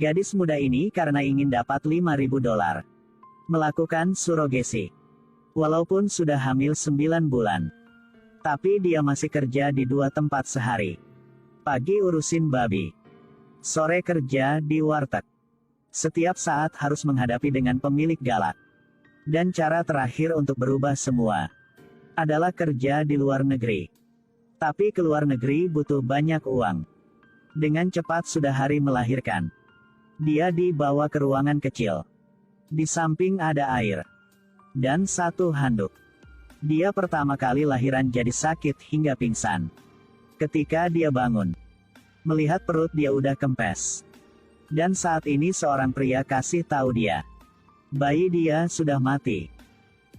Gadis muda ini karena ingin dapat $5.000. Melakukan surogesi. Walaupun sudah hamil 9 bulan. Tapi dia masih kerja di 2 tempat sehari. Pagi urusin babi. Sore kerja di warteg. Setiap saat harus menghadapi dengan pemilik galak. Dan cara terakhir untuk berubah semua adalah kerja di luar negeri. Tapi ke luar negeri butuh banyak uang. Dengan cepat sudah hari melahirkan. Dia dibawa ke ruangan kecil. Di samping ada air. Dan 1 handuk. Dia pertama kali lahiran jadi sakit hingga pingsan. Ketika dia bangun, melihat perut dia udah kempes. Dan saat ini seorang pria kasih tahu dia. Bayi dia sudah mati.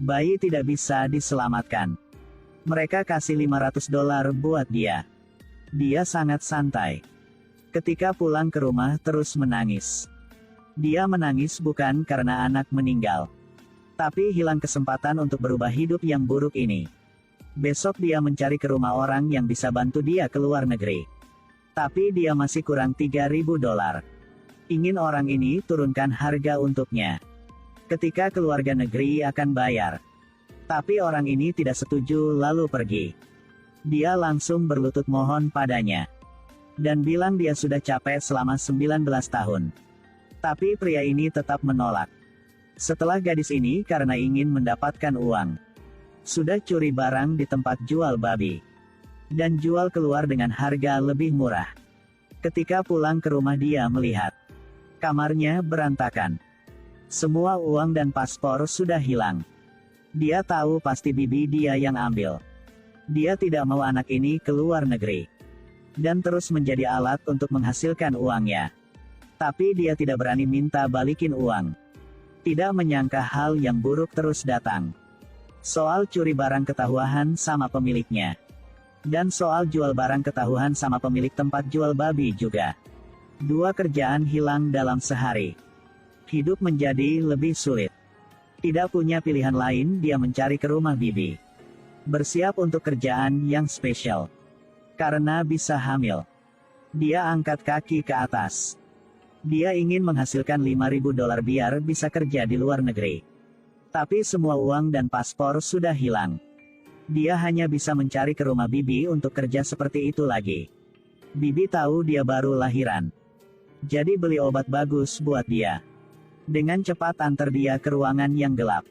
Bayi tidak bisa diselamatkan. Mereka kasih $500 buat dia. Dia sangat santai. Ketika pulang ke rumah terus menangis. Dia menangis bukan karena anak meninggal. Tapi hilang kesempatan untuk berubah hidup yang buruk ini. Besok dia mencari ke rumah orang yang bisa bantu dia ke luar negeri. Tapi dia masih kurang $3.000. Ingin orang ini turunkan harga untuknya. Ketika keluarga negeri akan bayar. Tapi orang ini tidak setuju lalu pergi. Dia langsung berlutut mohon padanya. Dan bilang dia sudah capek selama 19 tahun. Tapi pria ini tetap menolak. Setelah gadis ini karena ingin mendapatkan uang. Sudah curi barang di tempat jual babi. Dan jual keluar dengan harga lebih murah. Ketika pulang ke rumah dia melihat. Kamarnya berantakan. Semua uang dan paspor sudah hilang. Dia tahu pasti bibi dia yang ambil. Dia tidak mau anak ini ke luar negeri. Dan terus menjadi alat untuk menghasilkan uangnya. Tapi dia tidak berani minta balikin uang. Tidak menyangka hal yang buruk terus datang. Soal curi barang ketahuan sama pemiliknya. Dan soal jual barang ketahuan sama pemilik tempat jual babi juga. 2 kerjaan hilang dalam sehari. Hidup menjadi lebih sulit. Tidak punya pilihan lain, dia mencari ke rumah bibi. Bersiap untuk kerjaan yang spesial. Karena bisa hamil. Dia angkat kaki ke atas. Dia ingin menghasilkan $5.000 biar bisa kerja di luar negeri. Tapi semua uang dan paspor sudah hilang. Dia hanya bisa mencari ke rumah bibi untuk kerja seperti itu lagi. Bibi tahu dia baru lahiran. Jadi beli obat bagus buat dia. Dengan cepat antar dia ke ruangan yang gelap.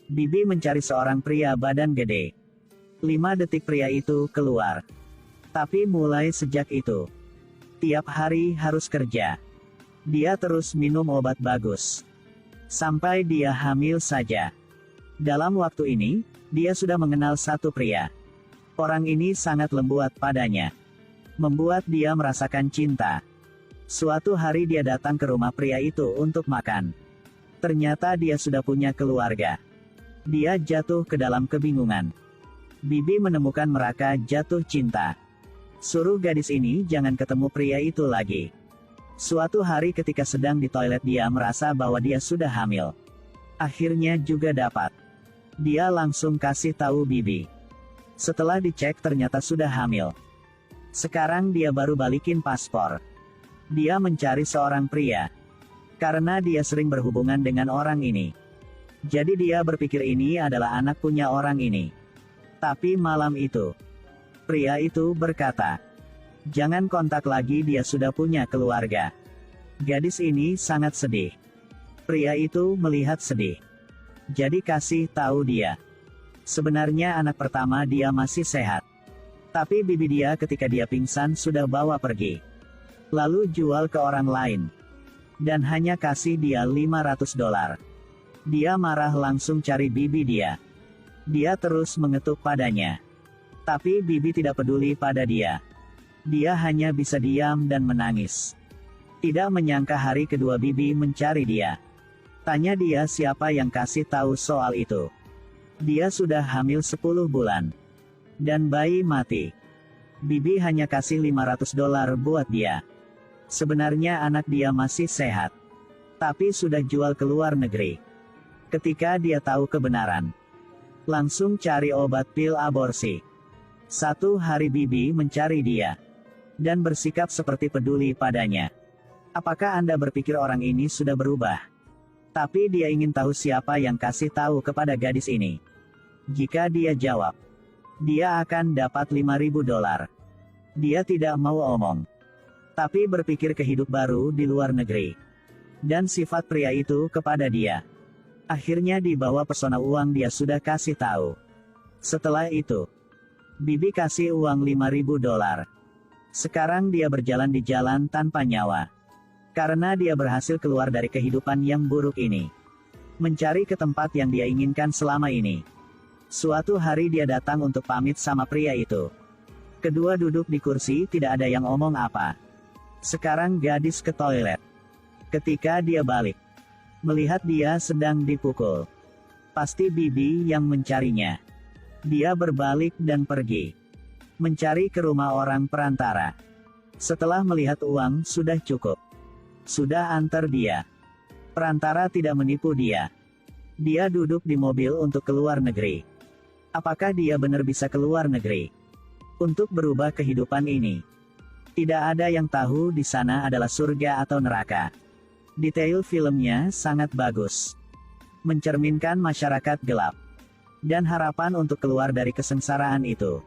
Bibi mencari seorang pria badan gede. 5 detik pria itu keluar. Tapi mulai sejak itu, tiap hari harus kerja. Dia terus minum obat bagus. Sampai dia hamil saja. Dalam waktu ini, dia sudah mengenal satu pria. Orang ini sangat lembut padanya. Membuat dia merasakan cinta. Suatu hari dia datang ke rumah pria itu untuk makan. Ternyata dia sudah punya keluarga. Dia jatuh ke dalam kebingungan. Bibi menemukan mereka jatuh cinta. Suruh gadis ini jangan ketemu pria itu lagi. Suatu hari ketika sedang di toilet dia merasa bahwa dia sudah hamil. Akhirnya juga dapat. Dia langsung kasih tahu bibi. Setelah dicek ternyata sudah hamil. Sekarang dia baru balikin paspor. Dia mencari seorang pria. Karena dia sering berhubungan dengan orang ini. Jadi dia berpikir ini adalah anak punya orang ini. Tapi malam itu, pria itu berkata, jangan kontak lagi, dia sudah punya keluarga. Gadis ini sangat sedih. Pria itu melihat sedih. Jadi kasih tahu dia. Sebenarnya anak pertama dia masih sehat. Tapi bibi dia ketika dia pingsan sudah bawa pergi. Lalu jual ke orang lain. Dan hanya kasih dia $500. Dia marah langsung cari bibi dia. Dia terus mengetuk padanya. Tapi bibi tidak peduli pada dia. Dia hanya bisa diam dan menangis. Tidak menyangka hari kedua bibi mencari dia. Tanya dia siapa yang kasih tahu soal itu. Dia sudah hamil 10 bulan. Dan bayi mati. Bibi hanya kasih $500 buat dia. Sebenarnya anak dia masih sehat. Tapi sudah jual ke luar negeri. Ketika dia tahu kebenaran, langsung cari obat pil aborsi. Satu hari bibi mencari dia. Dan bersikap seperti peduli padanya. Apakah Anda berpikir orang ini sudah berubah? Tapi dia ingin tahu siapa yang kasih tahu kepada gadis ini. Jika dia jawab, dia akan dapat $5.000. Dia tidak mau omong, tapi berpikir ke hidup baru di luar negeri. Dan sifat pria itu kepada dia. Akhirnya dibawa pesona uang dia sudah kasih tahu. Setelah itu, Bibi kasih uang $5.000. Sekarang dia berjalan di jalan tanpa nyawa. Karena dia berhasil keluar dari kehidupan yang buruk ini. Mencari ke tempat yang dia inginkan selama ini. Suatu hari dia datang untuk pamit sama pria itu. Kedua duduk di kursi, tidak ada yang omong apa. Sekarang gadis ke toilet. Ketika dia balik, melihat dia sedang dipukul. Pasti Bibi yang mencarinya. Dia berbalik dan pergi. Mencari ke rumah orang perantara. Setelah melihat uang sudah cukup. Sudah antar dia. Perantara tidak menipu dia. Dia duduk di mobil untuk keluar negeri. Apakah dia benar bisa keluar negeri? Untuk berubah kehidupan ini. Tidak ada yang tahu di sana adalah surga atau neraka. Detail filmnya sangat bagus. Mencerminkan masyarakat gelap. Dan harapan untuk keluar dari kesengsaraan itu.